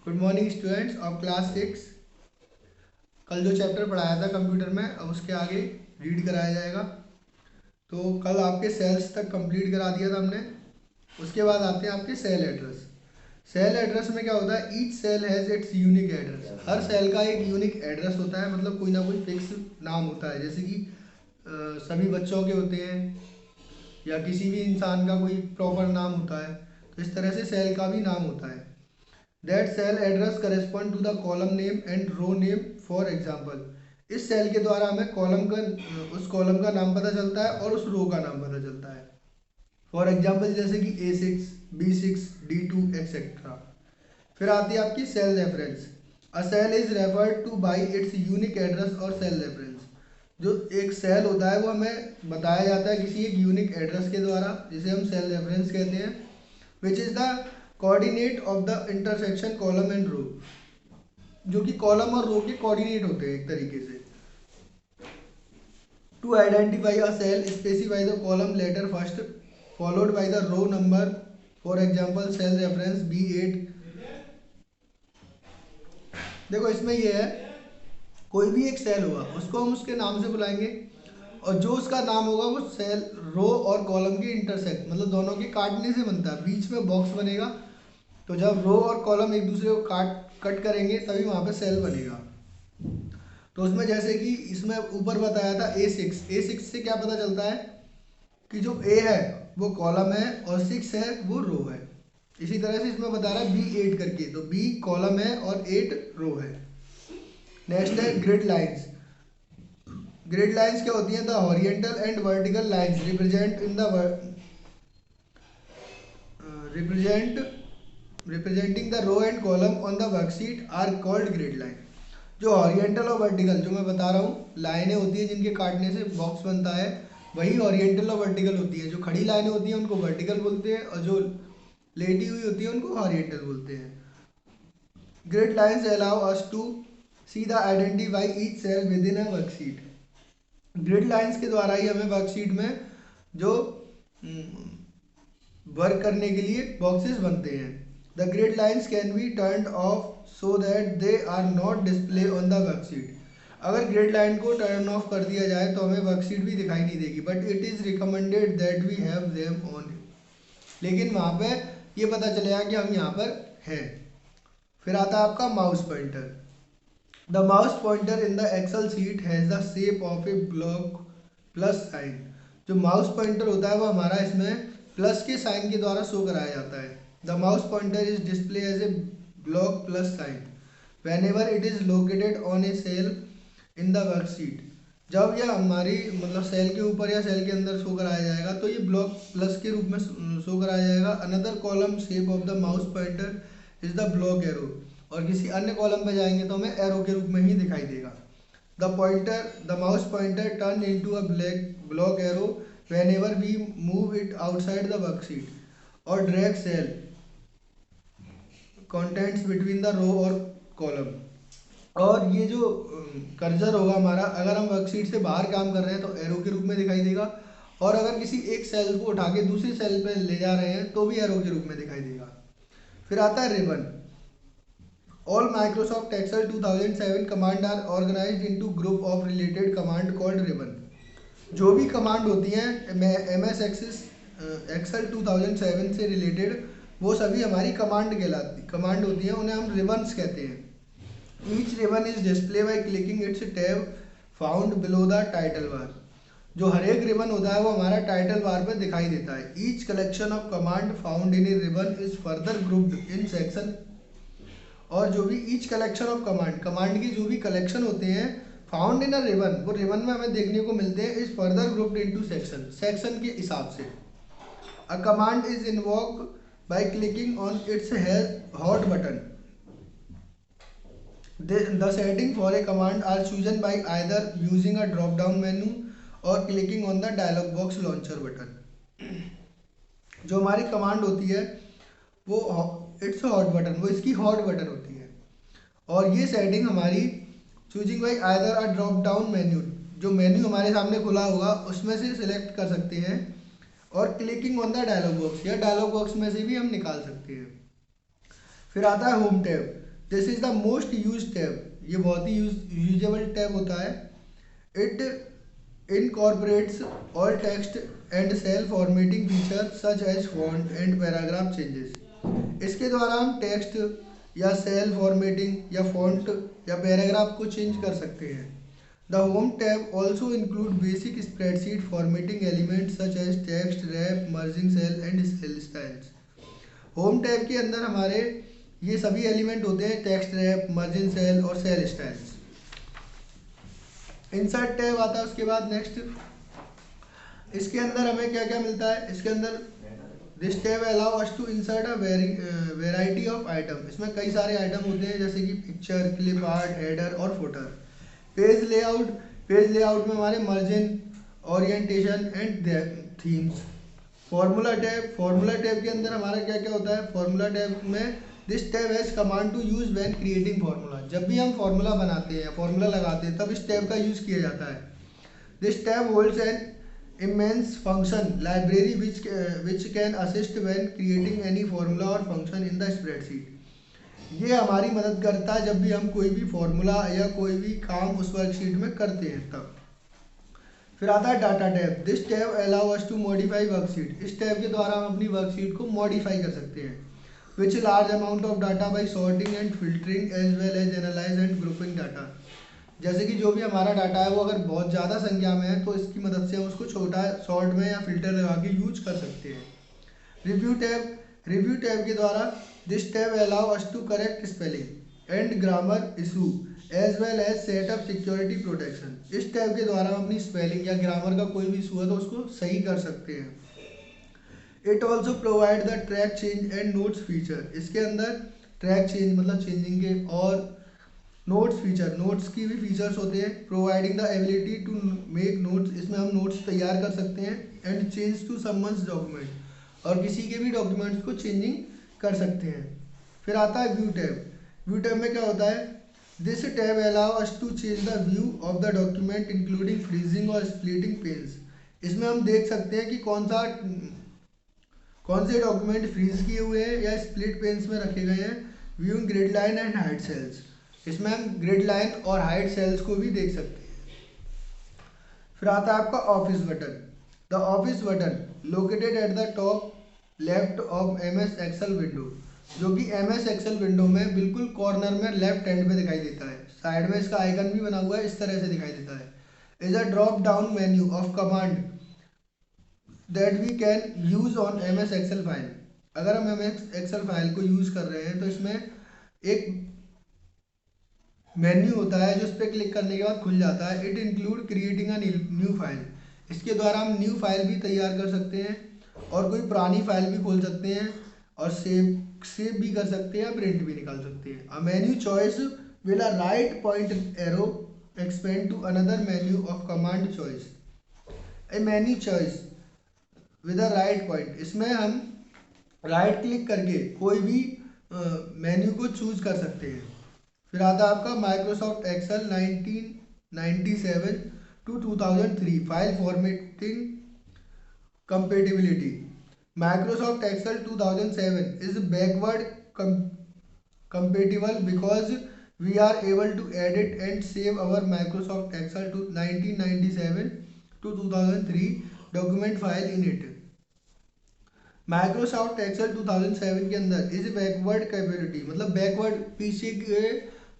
Good morning students of class 6। कल जो chapter पढ़ाया था कंप्यूटर में, अब उसके आगे रीड कराया जाएगा। तो कल आपके सेल्स तक कंप्लीट करा दिया था हमने। उसके बाद आते हैं आपके सेल एड्रेस। सेल एड्रेस में क्या होता है, each cell has its unique address. हर सेल का एक यूनिक एड्रेस होता है, मतलब कोई ना कोई फिक्स नाम होता है। जैसे कि सभी बच्चों के होते हैं या किसी भी इंसान का कोई प्रॉपर नाम होता है, तो इस तरह से सेल का भी नाम होता है। That cell address correspond to the column name and row name. For example, इस सेल के द्वारा हमें कॉलम का उस कॉलम का नाम पता चलता है और उस रो का नाम पता चलता है। फॉर एग्जाम्पल जैसे कि A6, B6, D2 एक्सेट्रा। फिर आती है आपकी cell reference. A cell is referred to by its unique address और सेल रेफरेंस। जो एक सेल होता है वो हमें बताया जाता है किसी एक यूनिक एड्रेस के द्वारा, जिसे हम सेल रेफरेंस कहते हैं। Which is the coordinate of the intersection column and row, जो कि कॉलम और रो के कोऑर्डिनेट होते हैं एक तरीके से। To identify a cell specify the column letter first followed by the row number. For example cell reference B8। देखो इसमें ये है, कोई भी एक सेल होगा उसको हम उसके नाम से बुलाएंगे, और जो उसका नाम होगा वो सेल रो और कॉलम के इंटरसेक्ट, मतलब दोनों के काटने से बनता है। बीच में बॉक्स बनेगा, तो जब रो और कॉलम एक दूसरे को कट करेंगे तभी वहाँ पे सेल बनेगा। तो उसमें जैसे कि इसमें ऊपर बताया था A6 से क्या पता चलता है कि जो A है वो कॉलम है और 6 है वो रो है। इसी तरह से इसमें बता रहा है B8 करके, तो B कॉलम है और 8 रो है। नेक्स्ट है ग्रिड लाइंस। ग्रिड लाइंस क्या होती हैं? The horizontal and vertical lines represent in the represent representing the row and column on the worksheet are called grid line. जो हॉरिजेंटल और वर्टिकल जो मैं बता रहा हूँ लाइनें होती हैं जिनके काटने से बॉक्स बनता है, वही हॉरिजेंटल और वर्टिकल होती है। जो खड़ी लाइनें होती हैं उनको वर्टिकल बोलते हैं, और जो लेटी हुई होती है उनको हॉरिजेंटल बोलते हैं। Grid lines allow us to see the identify each cell within a worksheet. Grid lines के द्वारा ही हमें वर्कशीट में जो वर्क करने के लिए बॉक्सेस बनते हैं। The grid lines can be turned off so that they are not display on the worksheet. अगर ग्रिड लाइन को टर्न ऑफ कर दिया जाए तो हमें वर्कशीट भी दिखाई नहीं देगी, but it is recommended that we have them on. लेकिन वहाँ पे ये पता चलेगा कि हम यहाँ पर हैं। फिर आता है आपका mouse pointer. The mouse pointer in the Excel sheet has the shape of a block plus sign. जो माउस पॉइंटर होता है वो हमारा इसमें प्लस के साइन के द्वारा शो कराया जाता है। The mouse pointer is display as a block plus sign whenever it is located on a cell in the worksheet. जब यह हमारी मतलब सेल के ऊपर या सेल के अंदर शो कराया जाएगा तो ये ब्लॉक प्लस के रूप में शो कराया जाएगा। Another column shape of the mouse pointer is the block arrow. और किसी अन्य कॉलम पे जाएंगे तो हमें एरो के रूप में ही दिखाई देगा। The mouse pointer turn into a block arrow whenever we move it outside the worksheet or drag cell contents between the row और column। और ये जो कर्सर होगा हमारा, अगर हम वर्कशीट से बाहर काम कर रहे हैं तो एरो के रूप में दिखाई देगा, और अगर किसी एक सेल को उठा के दूसरी सेल पे ले जा रहे हैं तो भी एरो के रूप में दिखाई देगा। फिर आता है ribbon. All Microsoft Excel 2007 command are organized into group of related command called ribbon। जो भी कमांड होती हैं MS एक्सेल 2007 से रिलेटेड, वो सभी हमारी कमांड होती हैं, उन्हें हम रिबन्स कहते हैं। Each ribbon is display by clicking it's tab found below the title bar. जो हर एक रिबन होता है वो हमारा टाइटल बार पर दिखाई देता है। Each collection of command found in A ribbon is further grouped in section. और जो भी ईच कलेक्शन ऑफ कमांड की जो भी कलेक्शन होते हैं फाउंड इन अ रिबन, वो रिबन में हमें देखने को मिलते हैं। Is further grouped into section के हिसाब से। A command is invoke by clicking on its hot button. The setting for a command are chosen by either using a drop down menu or clicking on the dialog box launcher button. जो हमारी command होती है वो it's hot button, वो इसकी hot button होती है। और ये सेटिंग हमारी choosing by either a drop down menu, जो मेन्यू हमारे सामने खुला होगा उसमें से सिलेक्ट कर सकते हैं, और clicking on the dialog box, या डायलॉग बॉक्स में से भी हम निकाल सकते हैं। फिर आता है home tab. This is the most use tab, ये बहुत ही यूजेबल टैब होता है। It incorporates all text and cell formatting features such as font and paragraph changes। इसके द्वारा हम टेक्स्ट या सेल फॉर्मेटिंग या फॉन्ट या पैराग्राफ को चेंज कर सकते हैं। The home tab also include basic spreadsheet formatting element such as text, wrap, merging cell and cell styles. Home tab के अंदर हमारे ये सभी एलिमेंट होते हैं, टेक्स्ट, रैप, मर्जिंग सेल और सेल स्टाइल्स। इंसर्ट टैब आता है उसके बाद नेक्स्ट। इसके अंदर हमें क्या क्या मिलता है, इसके अंदर this tab allow us to insert a variety of item. इसमें कई सारे आइटम होते हैं जैसे कि पिक्चर, क्लिप आर्ट, हेडर और footer. Page layout, page layout में हमारे margin, orientation and themes. Formula tab, formula tab के अंदर हमारा क्या क्या होता है, फॉर्मूला टैब में this tab has command to use when creating formula. जब भी हम फार्मूला बनाते हैं, फार्मूला लगाते हैं, तब इस टैब का यूज किया जाता है। This tab holds an immense function library which can assist when creating any formula और फंक्शन इन द स्प्रेडशीट। ये हमारी मदद करता है जब भी हम कोई भी फार्मूला या कोई भी काम उस वर्कशीट में करते हैं तब। फिर आता है data tab. This tab allow us to modify worksheet. इस टैब के द्वारा हम अपनी वर्कशीट को मॉडिफाई कर सकते हैं। Which large amount of data by sorting and filtering as well as analyze and grouping data. जैसे कि जो भी हमारा डाटा है वो अगर बहुत ज़्यादा संख्या में है तो इसकी मदद से हम उसको छोटा शॉर्ट में या फिल्टर लगा के यूज कर सकते हैं। रिव्यू टैब, रिव्यू टैब के द्वारा this tab allow us to correct spelling and grammar issue as well as setup security protection. इस टैब के द्वारा हम अपनी स्पेलिंग या ग्रामर का कोई भी इशू है तो उसको सही कर सकते हैं। It also provide the track change and notes feature. इसके अंदर ट्रैक चेंज मतलब चेंजिंग के और नोट्स फीचर, नोट्स की भी फीचर्स होते हैं। Providing the ability to make notes, इसमें हम नोट्स तैयार कर सकते हैं। And change to someone's document, और किसी के भी डॉक्यूमेंट्स को चेंजिंग कर सकते हैं। फिर आता है व्यू टैब। व्यू टैब में क्या होता है, this tab allow us to change the view of the document including freezing और स्प्लिटिंग पेन्स। इसमें हम देख सकते हैं कि कौन से डॉक्यूमेंट फ्रीज किए हुए हैं या स्प्लिट पेन्स में रखे गए हैं। Viewing grid line and height cells, इसमें हम ग्रिड लाइन और हाइट सेल्स को भी देख सकते हैं। फिर आता है आपका Office button. The Office button located at the top left of MS Excel window, जो कि MS एक्सेल विंडो में बिल्कुल कॉर्नर में लेफ्ट हैंड पे दिखाई देता है। साइड में इसका आइकन भी बना हुआ है, इस तरह से दिखाई देता है। Is a drop down menu of command that we can use on MS Excel file. अगर हम MS एक्सेल फाइल को यूज कर रहे हैं तो इसमें एक मेन्यू होता है जो उस पर क्लिक करने के बाद खुल जाता है। It include creating a new file, इसके द्वारा हम न्यू फाइल भी तैयार कर सकते हैं और कोई पुरानी फाइल भी खोल सकते हैं और सेव भी कर सकते हैं, प्रिंट भी निकाल सकते हैं। A menu choice will a right point arrow expand to another menu of command choice. A menu choice with a right point, इसमें हम राइट क्लिक करके कोई भी मेन्यू को चूज कर सकते हैं। फिर आता है आपका Microsoft Excel 1997 to 2003 file formatting compatibility. Microsoft Excel 2007 is backward compatible because we are able to edit and save our Microsoft Excel to 1997 to 2003 document file in it। Microsoft Excel 2007 के अंदर इस बैकवर्ड कैपेबिलिटी मतलब backward पीछे के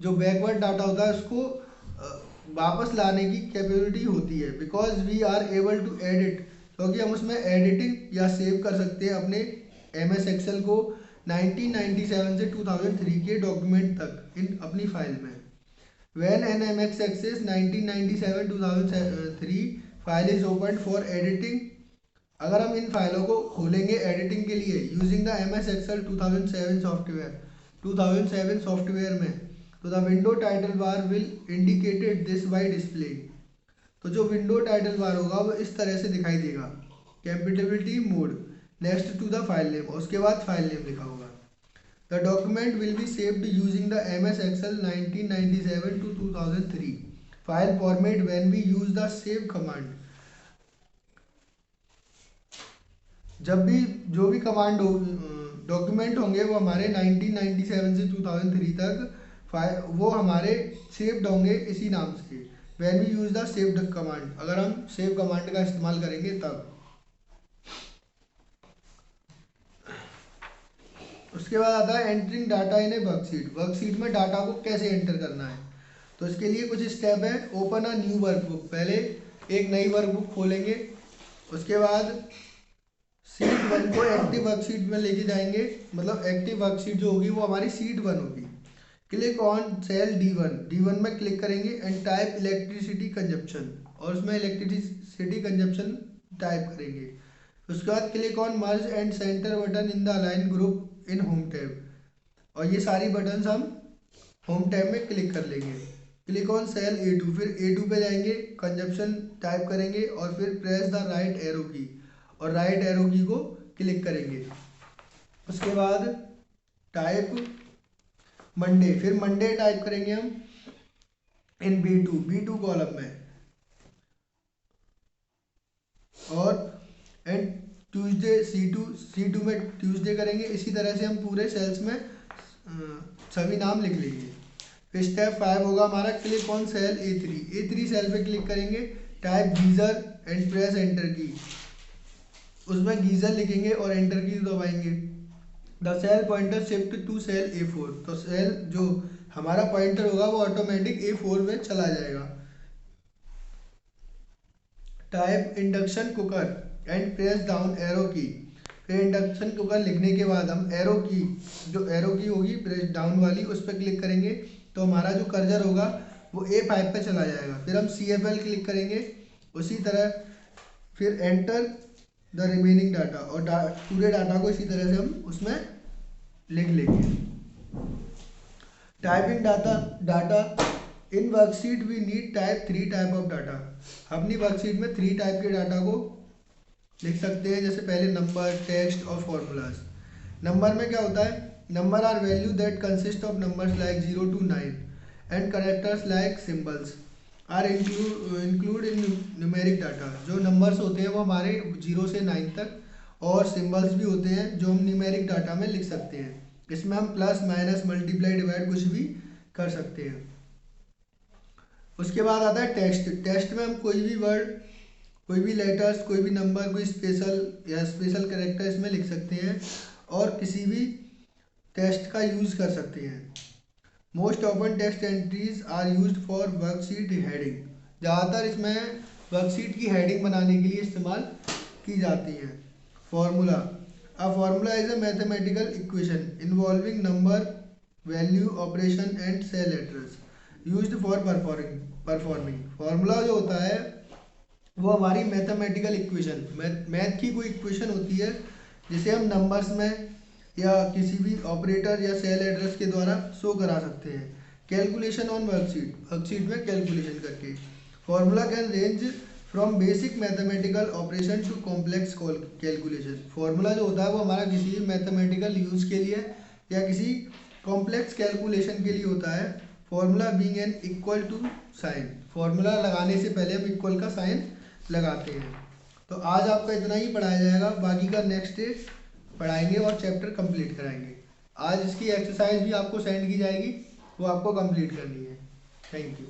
जो backward data होता है उसको वापस लाने की कैपेबिलिटी होती है। Because we are able to edit, क्योंकि हम उसमें एडिटिंग या सेव कर सकते हैं अपने MS एक्सेल को 1997 से 2003 के डॉक्यूमेंट तक इन अपनी फाइल में। When an MS Access 1997-2003 file is open for editing, अगर हम इन फाइलों को खोलेंगे एडिटिंग के लिए using the MS Excel 2007 software में, तो the window title bar will indicated this by display. तो जो विंडो टाइटल बार होगा वो इस तरह से दिखाई देगा। Capability mode next to the file name, उसके बाद फाइल नेम लिखा होगा। The document will be saved using the MS Excel 1997 to 2003 file format when we use the save command. जब भी जो भी कमांड हो डॉक्यूमेंट होंगे वो हमारे 1997 से 2003 तक वो हमारे सेव्ड होंगे इसी नाम से, when we use the saved command, अगर हम सेव कमांड का इस्तेमाल करेंगे तब। उसके बाद आता है entering data in A worksheet. Worksheet में डाटा को कैसे एंटर करना है, तो इसके लिए कुछ स्टेप है। ओपन अ न्यू वर्कबुक, पहले एक नई वर्कबुक खोलेंगे। उसके बाद शीट 1 को एक्टिव वर्कशीट में लेके जाएंगे, मतलब एक्टिव वर्कशीट जो होगी वो हमारी शीट 1 होगी। Click on cell D1, D1 में क्लिक करेंगे एंड टाइप इलेक्ट्रिसिटी कंजप्शन, और उसमें इलेक्ट्रिसिटी कंजप्शन टाइप करेंगे। उसके बाद click on merge and centre button in the align group in home tab, और ये सारी बटन्स हम होम टैब में क्लिक कर लेंगे। क्लिक ऑन सेल A2, फिर A2 पे जाएंगे, कंजप्शन टाइप करेंगे और फिर प्रेस द राइट एरो की, और राइट एरो की को क्लिक करेंगे। उसके बाद टाइप मंडे, फिर मंडे टाइप करेंगे हम इन B2 कॉलम में, और एंड ट्यूसडे C2 में ट्यूसडे करेंगे। इसी तरह से हम पूरे सेल्स में सभी नाम लिख लेंगे। फिर स्टेप 5 होगा हमारा, click on cell A3 cell पे क्लिक करेंगे, type geyser and press enter key, उसमें गीजर लिखेंगे और एंटर की दबाएंगे। The cell pointer shift to cell A4, तो सेल जो हमारा पॉइंटर होगा वो ऑटोमेटिक A4 में चला जाएगा। Type induction cooker and press down arrow की, फिर इंडक्शन कुकर लिखने के बाद हम एरो की, जो एरो की होगी प्रेस डाउन वाली, उस पर क्लिक करेंगे तो हमारा जो कर्जर होगा वो A5 पे चला जाएगा। फिर हम CFL क्लिक करेंगे, उसी तरह फिर एंटर द रिमेनिंग डाटा, और पूरे डाटा को इसी तरह से हम उसमें लिख लेंगे। Typing data in worksheet we need type 3 type of data, अपनी वर्कशीट में 3 टाइप के डाटा को लिख सकते हैं, जैसे पहले नंबर, टेक्स्ट और फॉर्मूलाज। नंबर में क्या होता है, number are value that consist of numbers like 0 to 9 and characters like symbols are include in numeric data. जो नंबर्स होते हैं वो हमारे 0 से 9 तक, और सिम्बल्स भी होते हैं जो हम न्यूमेरिक डाटा में लिख सकते हैं। इसमें हम प्लस माइनस मल्टीप्लाई डिवाइड कुछ भी कर सकते हैं। उसके बाद आता है टेक्स्ट में हम कोई भी वर्ड, कोई भी लेटर्स, कोई भी नंबर, कोई स्पेशल कैरेक्टर इसमें लिख सकते हैं, और किसी भी टेक्स्ट का यूज़ कर सकते हैं। Most often text entries are used for worksheet heading, ज़्यादातर इसमें वर्कशीट की हेडिंग बनाने के लिए इस्तेमाल की जाती है। Formula, a formula is a mathematical equation involving number, value, operation and cell address used for performing. Formula जो होता है वो हमारी मैथमेटिकल इक्वेशन, मैथ की कोई इक्वेशन होती है जिसे हम नंबर्स में या किसी भी ऑपरेटर या सेल एड्रेस के द्वारा शो करा सकते हैं। कैलकुलेशन ऑन वर्कशीट में कैलकुलेशन करके। Formula can range from basic mathematical operation to complex calculation. Formula जो होता है वो हमारा किसी भी मैथमेटिकल यूज के लिए या किसी कॉम्प्लेक्स कैलकुलेशन के लिए होता है। Formula being an equal to sign, formula लगाने से पहले हम इक्वल का साइन लगाते हैं। तो आज आपका इतना ही पढ़ाया जाएगा, बाकी का नेक्स्ट पढ़ाएंगे और चैप्टर कंप्लीट कराएंगे। आज इसकी एक्सरसाइज भी आपको सेंड की जाएगी, वो आपको कंप्लीट करनी है। Thank you.